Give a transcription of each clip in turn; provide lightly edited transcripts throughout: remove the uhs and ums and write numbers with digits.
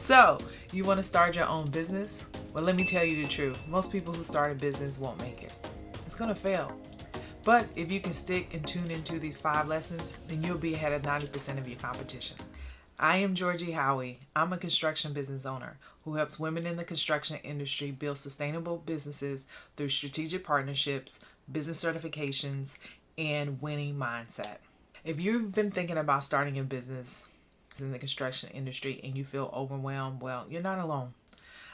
So, you want to start your own business? Well, let me tell you the truth. Most people who start a business won't make it. It's going to fail. But if you can stick and tune into these 5 lessons, then you'll be ahead of 90% of your competition. I am Georgie Howie. I'm a construction business owner who helps women in the construction industry build sustainable businesses through strategic partnerships, business certifications, and winning mindset. If you've been thinking about starting a business in the construction industry and you feel overwhelmed, well, you're not alone.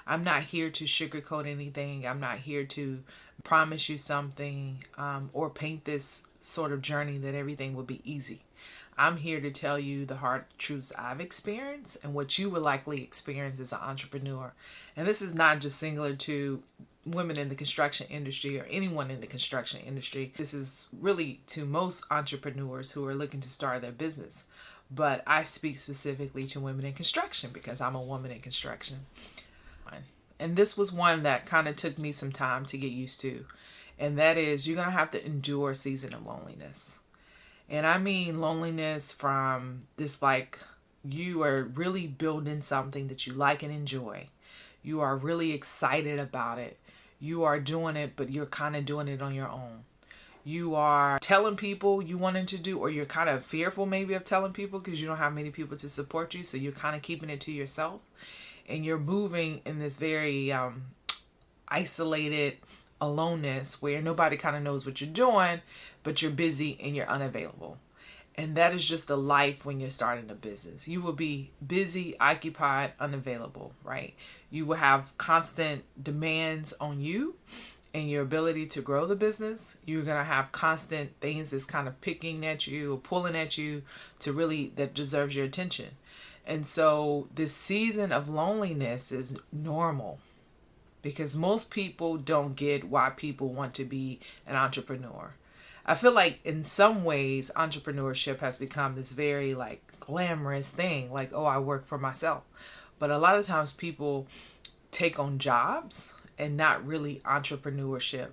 I'm not here to sugarcoat anything. I'm not here to promise you something or paint this sort of journey that everything will be easy. I'm here to tell you the hard truths I've experienced and what you will likely experience as an entrepreneur. And this is not just singular to women in the construction industry or anyone in the construction industry. This is really to most entrepreneurs who are looking to start their business. But I speak specifically to women in construction because I'm a woman in construction. And this was one that kind of took me some time to get used to. And that is, you're going to have to endure a season of loneliness. And I mean loneliness from this, like, you are really building something that you like and enjoy. You are really excited about it. You are doing it, but you're kind of doing it on your own. You are telling people you wanted to do, or you're kind of fearful maybe of telling people because you don't have many people to support you. So you're kind of keeping it to yourself. And you're moving in this very isolated aloneness where nobody kind of knows what you're doing, but you're busy and you're unavailable. And that is just the life when you're starting a business. You will be busy, occupied, unavailable, right? You will have constant demands on you and your ability to grow the business. You're going to have constant things that's kind of picking at you or pulling at you to really, that deserves your attention. And so this season of loneliness is normal because most people don't get why people want to be an entrepreneur. I feel like in some ways, entrepreneurship has become this very like glamorous thing, like, oh, I work for myself. But a lot of times people take on jobs and not really entrepreneurship.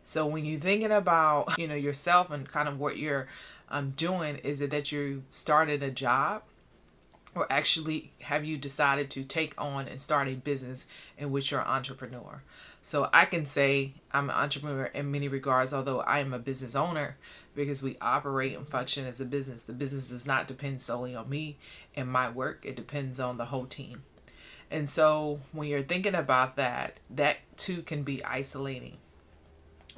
So when you're thinking about, yourself and kind of what you're doing, is it that you started a job? Or actually, have you decided to take on and start a business in which you're an entrepreneur? So I can say I'm an entrepreneur in many regards, although I am a business owner because we operate and function as a business. The business does not depend solely on me and my work. It depends on the whole team. And so when you're thinking about that, that too can be isolating.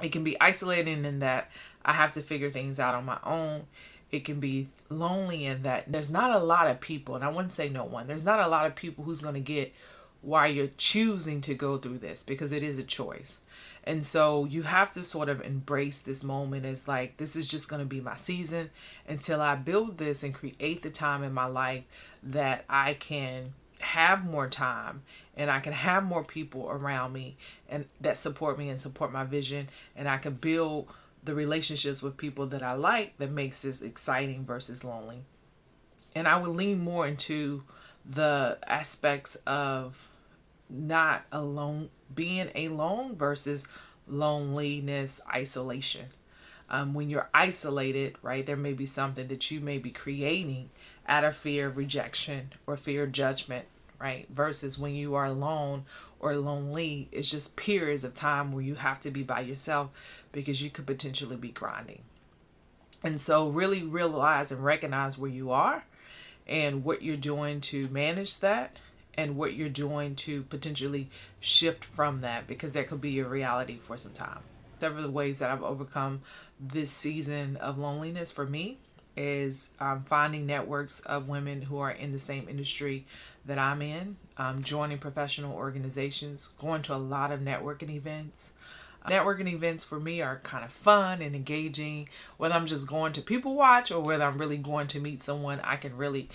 It can be isolating in that I have to figure things out on my own. It can be lonely in that there's not a lot of people, and I wouldn't say no one, there's not a lot of people who's going to get why you're choosing to go through this because it is a choice. And so you have to sort of embrace this moment as like, this is just going to be my season until I build this and create the time in my life that I can have more time and I can have more people around me and that support me and support my vision, and I can build the relationships with people that I like that makes this exciting versus lonely. And I would lean more into the aspects of not alone, being alone versus loneliness, isolation. When you're isolated, right, there may be something that you may be creating out of fear of rejection or fear of judgment, right? Versus when you are alone or lonely, it's just periods of time where you have to be by yourself because you could potentially be grinding. And so really realize and recognize where you are and what you're doing to manage that and what you're doing to potentially shift from that, because that could be your reality for some time. Several of the ways that I've overcome this season of loneliness for me is finding networks of women who are in the same industry that I'm in, joining professional organizations, going to a lot of networking events. Networking events for me are kind of fun and engaging, whether I'm just going to people watch or whether I'm really going to meet someone. I can really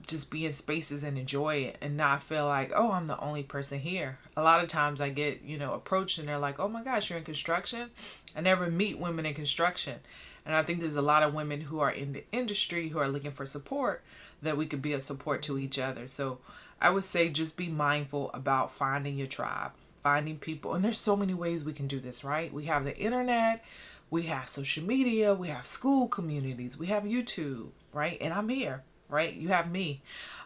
just be in spaces and enjoy it and not feel like, oh, I'm the only person here. A lot of times I get, approached and they're like, oh my gosh, you're in construction? I never meet women in construction. And I think there's a lot of women who are in the industry who are looking for support that we could be a support to each other. So I would say just be mindful about finding your tribe, finding people. And there's so many ways we can do this, right? We have the internet, we have social media, we have school communities, we have YouTube, right? And I'm here, right? You have me.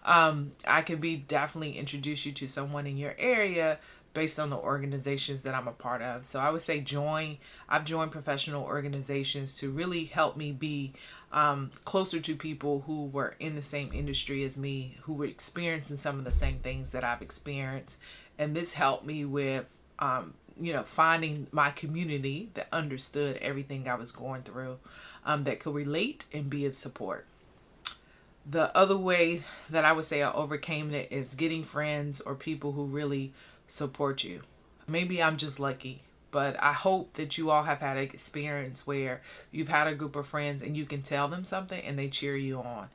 I could be definitely introduce you to someone in your area based on the organizations that I'm a part of. So I would say I've joined professional organizations to really help me be closer to people who were in the same industry as me, who were experiencing some of the same things that I've experienced. And this helped me with, finding my community that understood everything I was going through, that could relate and be of support. The other way that I would say I overcame it is getting friends or people who really support you. Maybe I'm just lucky, but I hope that you all have had an experience where you've had a group of friends and you can tell them something and they cheer you on,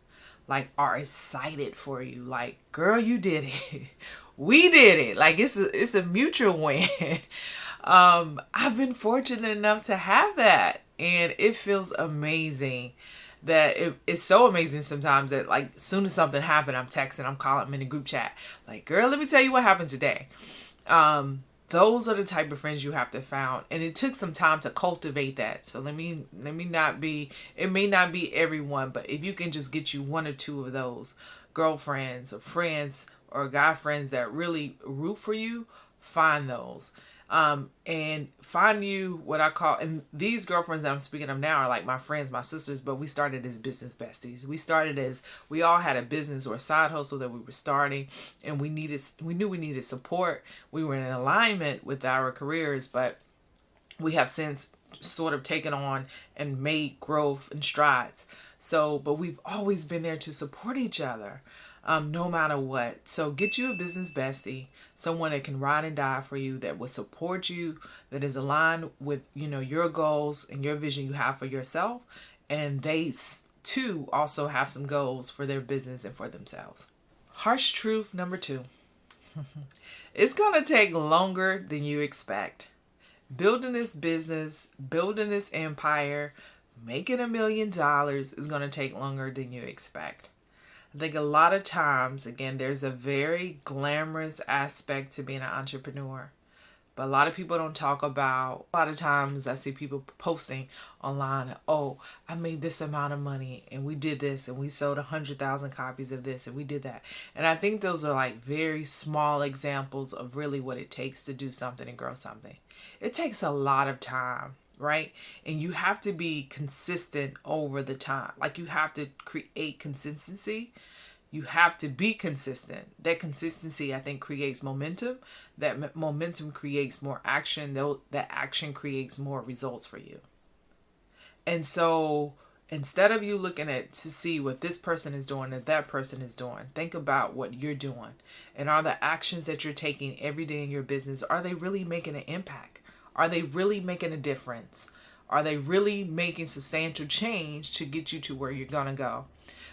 like are excited for you, like, girl, you did it. We did it. Like it's a mutual win. I've been fortunate enough to have that, and it feels amazing. That it's so amazing sometimes that, like, as soon as something happened, I'm texting, I'm calling them in a group chat, like, girl, let me tell you what happened today. Those are the type of friends you have to find, and it took some time to cultivate that. So let me not be, it may not be everyone, but if you can just get you one or two of those girlfriends or friends or guy friends that really root for you, find those. And find you what I call, and these girlfriends that I'm speaking of now are like my friends, my sisters, but we started as business besties. We all had a business or a side hustle that we were starting, and we knew we needed support. We were in alignment with our careers, but we have since sort of taken on and made growth and strides. So, but we've always been there to support each other. No matter what. So get you a business bestie, someone that can ride and die for you, that will support you, that is aligned with, your goals and your vision you have for yourself. And they too also have some goals for their business and for themselves. Harsh truth number 2. It's going to take longer than you expect. Building this business, building this empire, making $1 million is going to take longer than you expect. I think a lot of times, again, there's a very glamorous aspect to being an entrepreneur. But a lot of people don't talk about, a lot of times I see people posting online, oh, I made this amount of money and we did this and we sold 100,000 copies of this and we did that. And I think those are like very small examples of really what it takes to do something and grow something. It takes a lot of time, right? And you have to be consistent over the time. Like you have to create consistency. You have to be consistent. That consistency, I think, creates momentum. That momentum creates more action. That action creates more results for you. And so instead of you looking at to see what this person is doing and that person is doing, think about what you're doing. And are the actions that you're taking every day in your business, are they really making an impact? Are they really making a difference? Are they really making substantial change to get you to where you're going to go?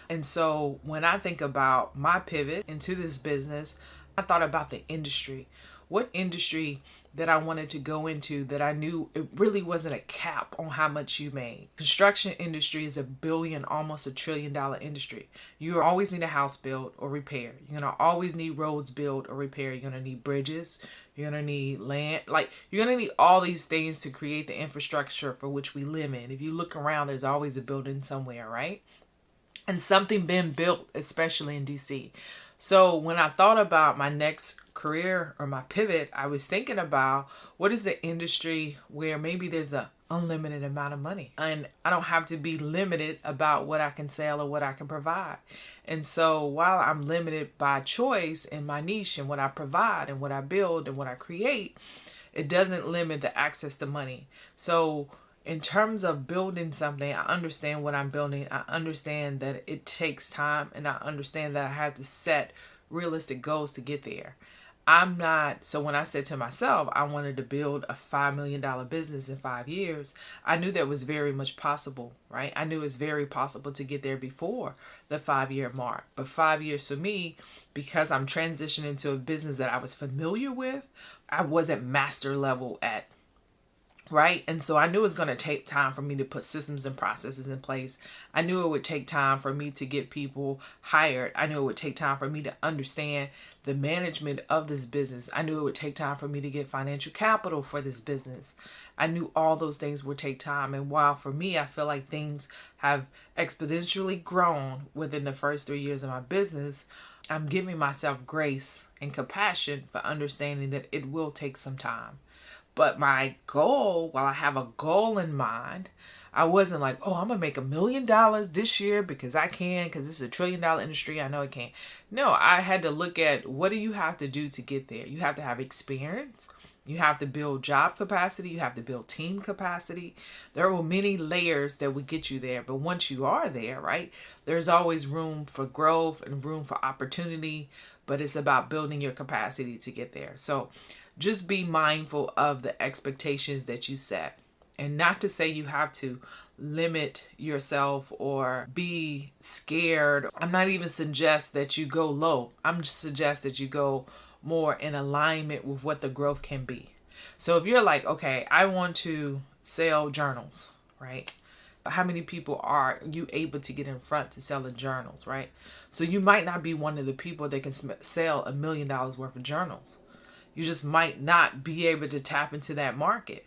And so when I think about my pivot into this business, I thought about the industry. What industry that I wanted to go into that I knew it really wasn't a cap on how much you made. Construction industry is $1 billion, almost $1 trillion industry. You always need a house built or repair. You're going to always need roads built or repair. You're going to need bridges. You're going to need land. Like, you're going to need all these things to create the infrastructure for which we live in. If you look around, there's always a building somewhere, right? And something been built, especially in DC. So when I thought about my next career or my pivot, I was thinking about what is the industry where maybe there's an unlimited amount of money and I don't have to be limited about what I can sell or what I can provide. And so while I'm limited by choice in my niche and what I provide and what I build and what I create, it doesn't limit the access to money. So in terms of building something, I understand what I'm building. I understand that it takes time, and I understand that I had to set realistic goals to get there. So when I said to myself, I wanted to build a $5 million business in 5 years, I knew that was very much possible, right? I knew it was very possible to get there before the 5-year mark. But 5 years for me, because I'm transitioning to a business that I was familiar with, I wasn't master level at. Right? And so I knew it was going to take time for me to put systems and processes in place. I knew it would take time for me to get people hired. I knew it would take time for me to understand the management of this business. I knew it would take time for me to get financial capital for this business. I knew all those things would take time. And while for me, I feel like things have exponentially grown within the first 3 years of my business, I'm giving myself grace and compassion for understanding that it will take some time. But my goal, while I have a goal in mind, I wasn't like, oh, I'm going to make $1 million this year because I can, because this is $1 trillion industry. I know I can. No, I had to look at what do you have to do to get there? You have to have experience. You have to build job capacity. You have to build team capacity. There are many layers that would get you there. But once you are there, right, there's always room for growth and room for opportunity. But it's about building your capacity to get there. So just be mindful of the expectations that you set. And not to say you have to limit yourself or be scared. I'm not even suggest that you go low. I'm just suggest that you go more in alignment with what the growth can be. So if you're like, okay, I want to sell journals, right? How many people are you able to get in front to sell the journals, right? So you might not be one of the people that can sell $1 million worth of journals. You just might not be able to tap into that market.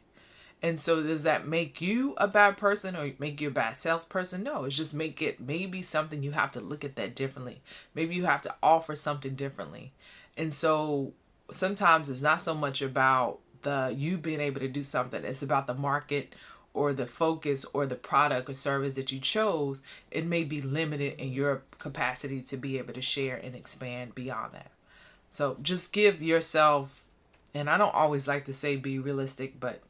And so does that make you a bad person or make you a bad salesperson? No, it's just make it maybe something you have to look at that differently. Maybe you have to offer something differently. And so sometimes it's not so much about you being able to do something. It's about the market or the focus or the product or service that you chose. It may be limited in your capacity to be able to share and expand beyond that. So just give yourself, and I don't always like to say be realistic, but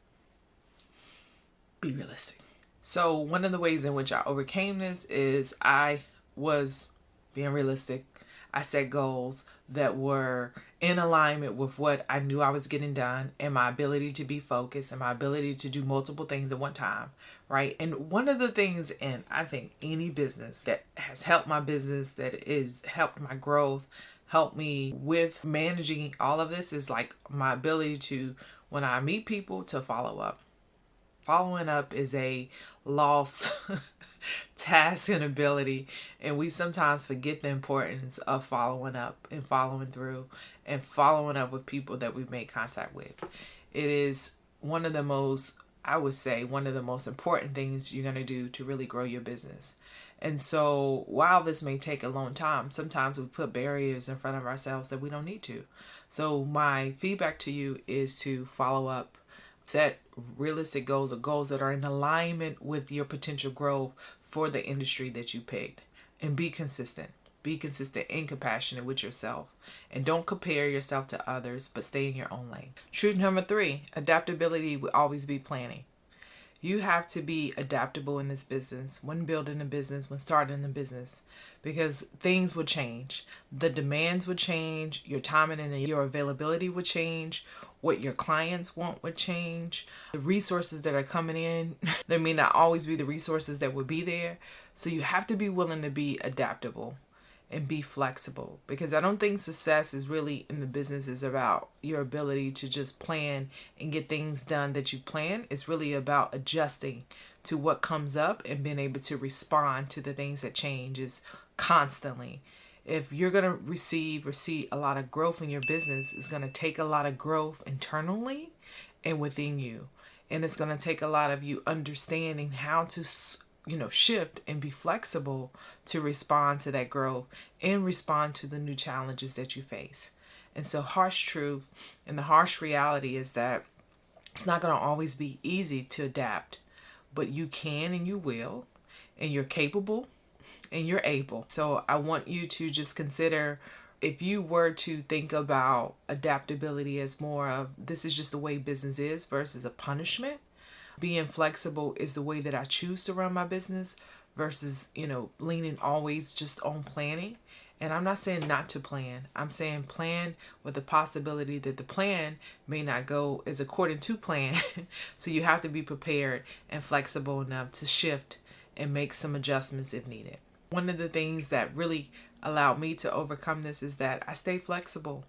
be realistic. So one of the ways in which I overcame this is I was being realistic. I set goals that were in alignment with what I knew I was getting done and my ability to be focused and my ability to do multiple things at one time, right? And one of the things in, I think, any business that has helped my business, that is helped my growth, helped me with managing all of this is like my ability to, when I meet people, to follow up. Following up is a lost task and ability, and we sometimes forget the importance of following up and following through and following up with people that we've made contact with. It is one of the most, I would say, one of the most important things you're going to do to really grow your business. And so while this may take a long time, sometimes we put barriers in front of ourselves that we don't need to. So my feedback to you is to follow up. Set realistic goals or goals that are in alignment with your potential growth for the industry that you picked. And be consistent. Be consistent and compassionate with yourself. And don't compare yourself to others, but stay in your own lane. Truth number 3, adaptability will always be planning. You have to be adaptable in this business, when building a business, when starting a business, because things would change. The demands would change, your timing and your availability would change, what your clients want would change, the resources that are coming in, they may not always be the resources that would be there. So you have to be willing to be adaptable and be flexible, because I don't think success is really in the business is about your ability to just plan and get things done that you plan. It's really about adjusting to what comes up and being able to respond to the things that changes constantly. If you're going to receive or see a lot of growth in your business, it's going to take a lot of growth internally and within you. And it's going to take a lot of you understanding how to shift and be flexible to respond to that growth and respond to the new challenges that you face. And so harsh truth and the harsh reality is that it's not going to always be easy to adapt, but you can and you will, and you're capable and you're able. So I want you to just consider, if you were to think about adaptability as more of this is just the way business is versus a punishment. Being flexible is the way that I choose to run my business versus, leaning always just on planning. And I'm not saying not to plan. I'm saying plan with the possibility that the plan may not go as according to plan. So you have to be prepared and flexible enough to shift and make some adjustments if needed. One of the things that really allowed me to overcome this is that I stay flexible,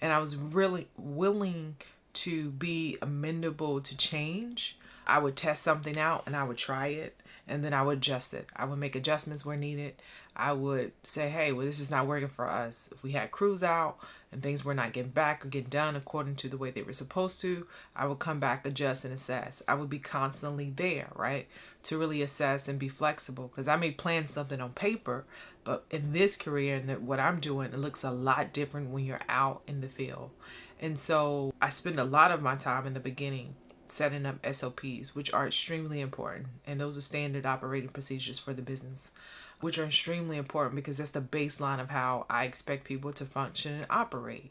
and I was really willing to be amenable to change. I would test something out and I would try it, and then I would adjust it. I would make adjustments where needed. I would say, hey, well, this is not working for us. If we had crews out and things were not getting back or getting done according to the way they were supposed to, I would come back, adjust, and assess. I would be constantly there, right, to really assess and be flexible, because I may plan something on paper, but in this career and what I'm doing, it looks a lot different when you're out in the field. And so I spend a lot of my time in the beginning setting up SOPs, which are extremely important. And those are standard operating procedures for the business, which are extremely important because that's the baseline of how I expect people to function and operate.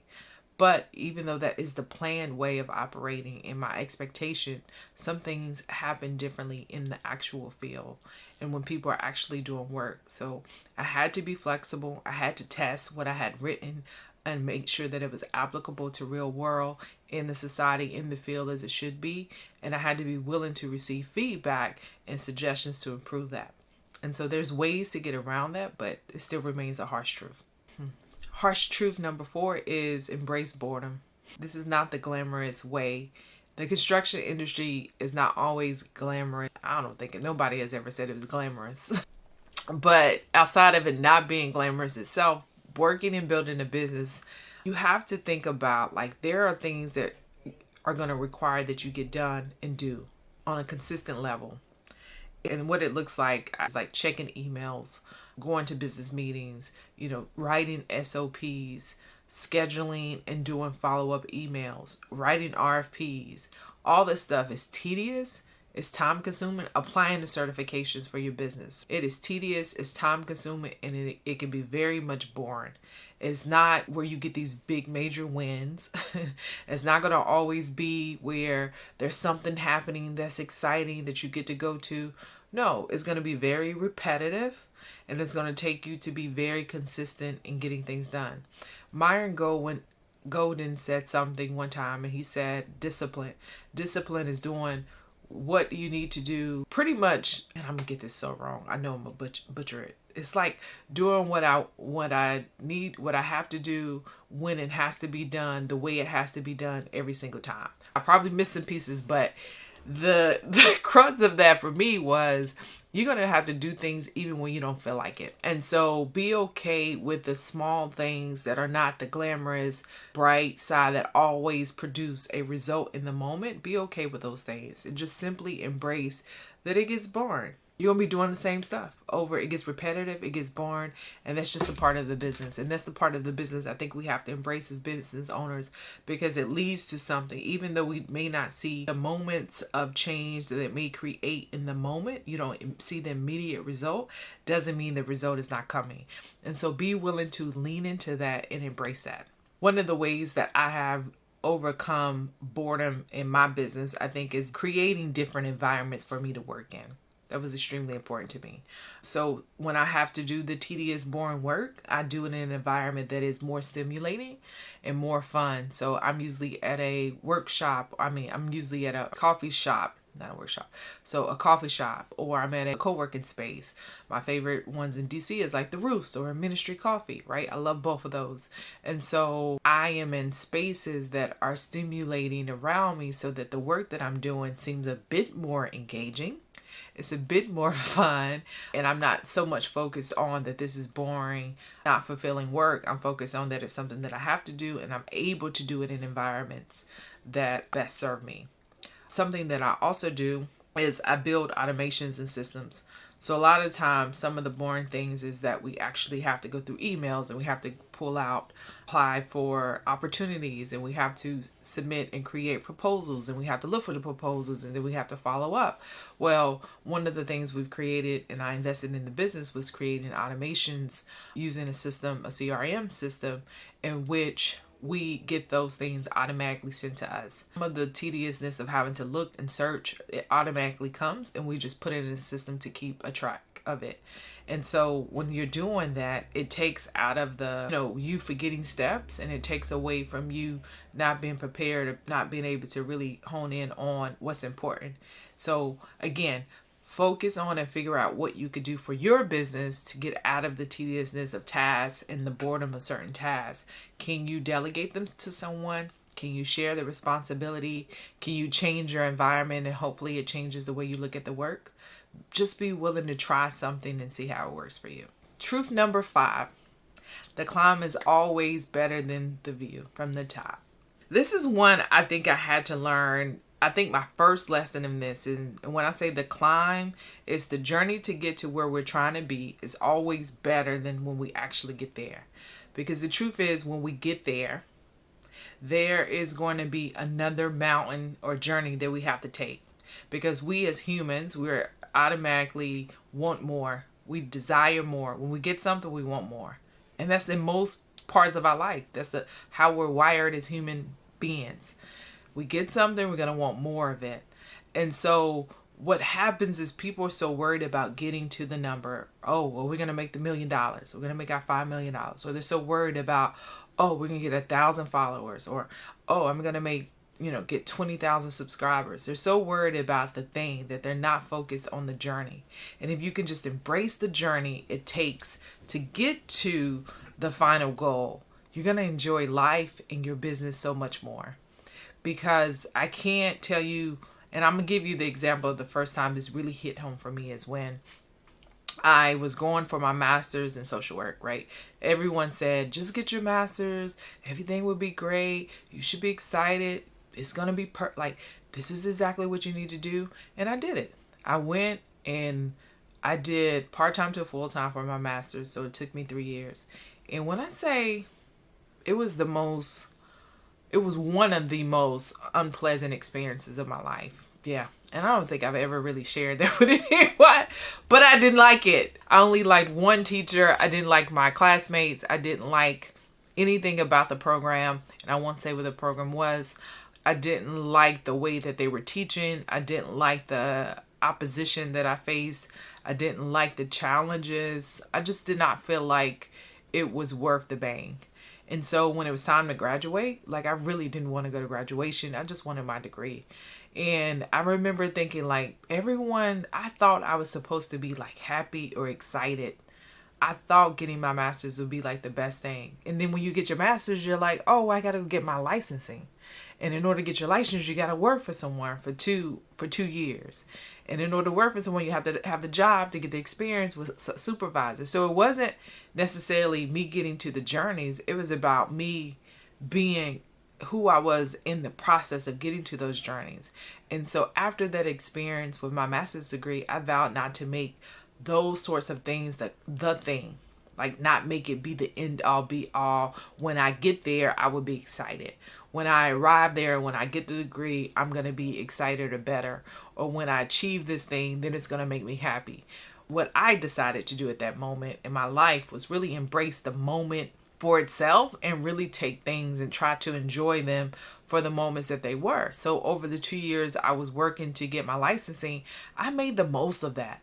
But even though that is the planned way of operating in my expectation, some things happen differently in the actual field and when people are actually doing work. So I had to be flexible. I had to test what I had written and make sure that it was applicable to real world in the society, in the field as it should be. And I had to be willing to receive feedback and suggestions to improve that. And so there's ways to get around that, but it still remains a harsh truth. Harsh truth number 4 is embrace boredom. This is not the glamorous way. The construction industry is not always glamorous. I don't think nobody has ever said it was glamorous. But outside of it not being glamorous itself, working and building a business, you have to think about, like, there are things that are going to require that you get done and do on a consistent level. And what it looks like is like checking emails, going to business meetings, writing SOPs, scheduling and doing follow-up emails, writing RFPs. All this stuff is tedious. It's time consuming. Applying the certifications for your business, it is tedious, it's time consuming, and it can be very much boring. It's not where you get these big major wins. It's not going to always be where there's something happening that's exciting that you get to go to. No, it's going to be very repetitive, and it's going to take you to be very consistent in getting things done. Myron Golden said something one time, and he said discipline. Discipline is doing what you need to do pretty much, and I'm gonna get this so wrong, I know I'm gonna butcher it. It's like doing what I need, what I have to do when it has to be done, the way it has to be done every single time. I probably missed some pieces, but the crux of that for me was you're going to have to do things even when you don't feel like it. And so be okay with the small things that are not the glamorous, bright side that always produce a result in the moment. Be okay with those things and just simply embrace that it gets boring. You're going to be doing the same stuff over. It gets repetitive, it gets boring, and that's just a part of the business. And that's the part of the business I think we have to embrace as business owners, because it leads to something. Even though we may not see the moments of change that it may create in the moment, you don't see the immediate result, doesn't mean the result is not coming. And so be willing to lean into that and embrace that. One of the ways that I have overcome boredom in my business, I think, is creating different environments for me to work in. That was extremely important to me. So when I have to do the tedious, boring work, I do it in an environment that is more stimulating and more fun. So I'm usually at a workshop. I'm usually at a coffee shop, not a workshop. So a coffee shop, or I'm at a co-working space. My favorite ones in DC is like the Roofs or Ministry Coffee, right? I love both of those. And so I am in spaces that are stimulating around me so that the work that I'm doing seems a bit more engaging. It's a bit more fun, and I'm not so much focused on that this is boring, not fulfilling work. I'm focused on that it's something that I have to do, and I'm able to do it in environments that best serve me. Something that I also do is I build automations and systems. So a lot of times, some of the boring things is that we actually have to go through emails, and we have to apply for opportunities, and we have to submit and create proposals, and we have to look for the proposals, and then we have to follow up. Well, one of the things we've created, and I invested in the business, was creating automations using a system, a CRM system, in which we get those things automatically sent to us. Some of the tediousness of having to look and search, it automatically comes, and we just put it in a system to keep a track of it. And so when you're doing that, it takes out of the, you forgetting steps, and it takes away from you not being prepared, or not being able to really hone in on what's important. So again, focus on and figure out what you could do for your business to get out of the tediousness of tasks and the boredom of certain tasks. Can you delegate them to someone? Can you share the responsibility? Can you change your environment, and hopefully it changes the way you look at the work? Just be willing to try something and see how it works for you. Truth number 5. The climb is always better than the view from the top. This is one I think I had to learn. I think my first lesson in this is, when I say the climb, is the journey to get to where we're trying to be is always better than when we actually get there. Because the truth is, when we get there, there is going to be another mountain or journey that we have to take. Because we as humans, we're automatically want more. We desire more. When we get something, we want more. And that's in most parts of our life. That's how we're wired as human beings. We get something, we're going to want more of it. And so what happens is people are so worried about getting to the number. Oh, well, we're going to make the $1 million. We're going to make our $5 million. Or they're so worried about, oh, we're going to get 1,000 followers. Or, oh, I'm going to make, get 20,000 subscribers. They're so worried about the thing that they're not focused on the journey. And if you can just embrace the journey it takes to get to the final goal, you're going to enjoy life and your business so much more. Because I can't tell you, and I'm going to give you the example of the first time this really hit home for me is when I was going for my master's in social work, right? Everyone said, just get your master's. Everything will be great. You should be excited. It's going to be this is exactly what you need to do. And I did it. I went and I did part-time to full-time for my master's. So it took me 3 years. And when I say it was one of the most unpleasant experiences of my life. Yeah. And I don't think I've ever really shared that with anyone, but I didn't like it. I only liked one teacher. I didn't like my classmates. I didn't like anything about the program. And I won't say what the program was. I didn't like the way that they were teaching. I didn't like the opposition that I faced. I didn't like the challenges. I just did not feel like it was worth the bang. And so when it was time to graduate, I really didn't want to go to graduation. I just wanted my degree. And I remember thinking I thought I was supposed to be happy or excited. I thought getting my master's would be the best thing. And then when you get your master's, you're like, oh, I got to get my licensing. And in order to get your license, you got to work for someone for 2 years. And in order to work for someone, you have to have the job to get the experience with a supervisor. So it wasn't necessarily me getting to the journeys. It was about me being who I was in the process of getting to those journeys. And so after that experience with my master's degree, I vowed not to make those sorts of things the thing. Not make it be the end all be all. When I get there, I would be excited. When I arrive there, when I get the degree, I'm going to be excited or better. Or when I achieve this thing, then it's going to make me happy. What I decided to do at that moment in my life was really embrace the moment for itself and really take things and try to enjoy them for the moments that they were. So over the 2 years I was working to get my licensing, I made the most of that.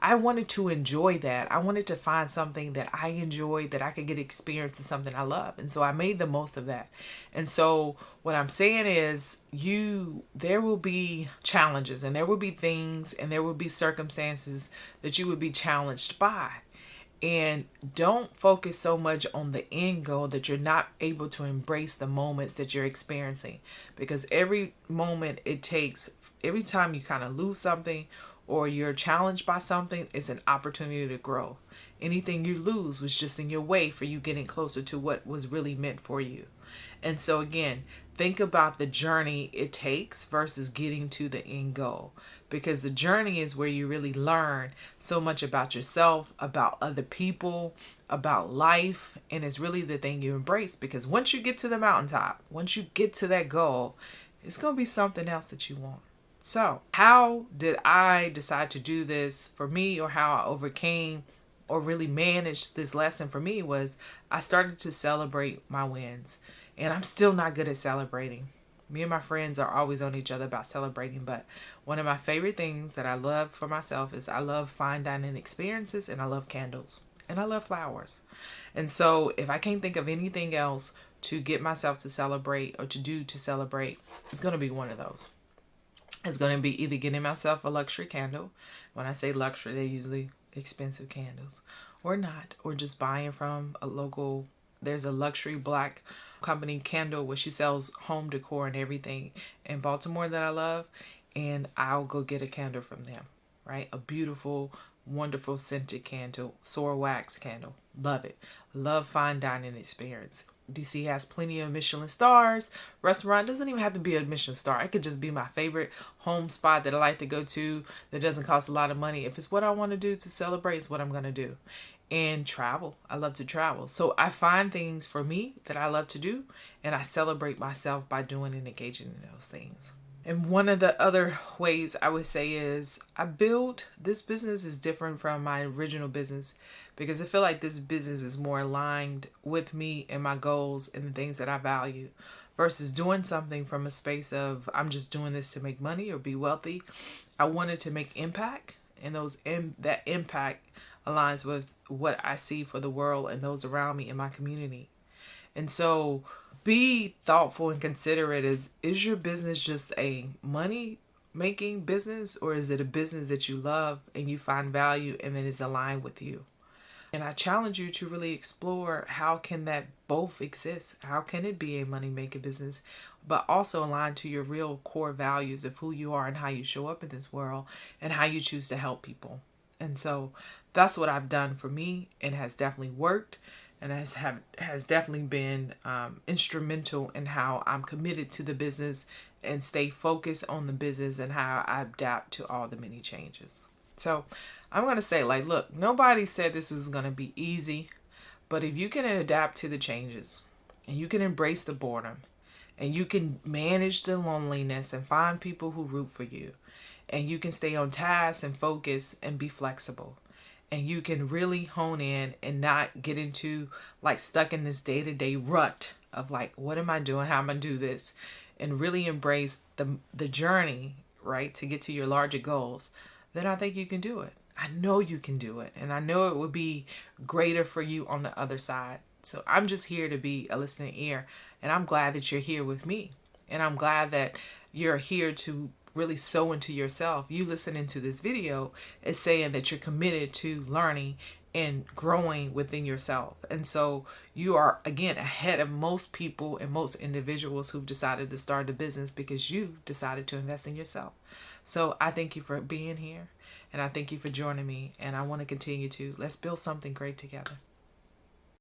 I wanted to enjoy that. I wanted to find something that I enjoyed, that I could get experience in something I love. And so I made the most of that. And so what I'm saying is there will be challenges and there will be things and there will be circumstances that you would be challenged by. And don't focus so much on the end goal that you're not able to embrace the moments that you're experiencing. Because every moment it takes, every time you kind of lose something or you're challenged by something, is an opportunity to grow. Anything you lose was just in your way for you getting closer to what was really meant for you. And so again, think about the journey it takes versus getting to the end goal. Because the journey is where you really learn so much about yourself, about other people, about life. And it's really the thing you embrace. Because once you get to the mountaintop, once you get to that goal, it's going to be something else that you want. So how did I decide to do this for me, or how I overcame or really managed this lesson for me was I started to celebrate my wins. And I'm still not good at celebrating. Me and my friends are always on each other about celebrating, but one of my favorite things that I love for myself is I love fine dining experiences, and I love candles, and I love flowers. And so if I can't think of anything else to get myself to celebrate or to do to celebrate, it's going to be one of those. It's going to be either getting myself a luxury candle. When I say luxury, they're usually expensive candles, or not, or just buying from a local. There's a luxury black company candle where she sells home decor and everything in Baltimore that I love, and I'll go get a candle from them, right? A beautiful, wonderful scented candle, sour wax candle. Love it. Love fine dining experience. DC has plenty of Michelin stars. Restaurant doesn't even have to be a Michelin star. It could just be my favorite home spot that I like to go to that doesn't cost a lot of money. If it's what I want to do to celebrate, it's what I'm going to do. And travel. I love to travel. So I find things for me that I love to do, and I celebrate myself by doing and engaging in those things. And one of the other ways I would say is this business is different from my original business because I feel like this business is more aligned with me and my goals and the things that I value versus doing something from a space of I'm just doing this to make money or be wealthy. I wanted to make impact, and that impact aligns with what I see for the world and those around me in my community. And so be thoughtful and considerate. Is your business just a money making business, or is it a business that you love and you find value and that is aligned with you? And I challenge you to really explore how can that both exist? How can it be a money making business, but also align to your real core values of who you are and how you show up in this world and how you choose to help people? And so that's what I've done for me, and has definitely worked, and has definitely been instrumental in how I'm committed to the business and stay focused on the business and how I adapt to all the many changes. So I'm going to say, like, look, nobody said this was going to be easy, but if you can adapt to the changes and you can embrace the boredom and you can manage the loneliness and find people who root for you, and you can stay on task and focus and be flexible, and you can really hone in and not get into like stuck in this day-to-day rut of like, what am I doing? How am I gonna do this? And really embrace the journey, right, to get to your larger goals, then I think you can do it. I know you can do it. And I know it would be greater for you on the other side. So I'm just here to be a listening ear. And I'm glad that you're here with me. And I'm glad that you're here to really sow into yourself. You listening to this video is saying that you're committed to learning and growing within yourself. And so you are, again, ahead of most people and most individuals who've decided to start a business because you've decided to invest in yourself. So I thank you for being here, and I thank you for joining me. And I want to continue to, let's build something great together.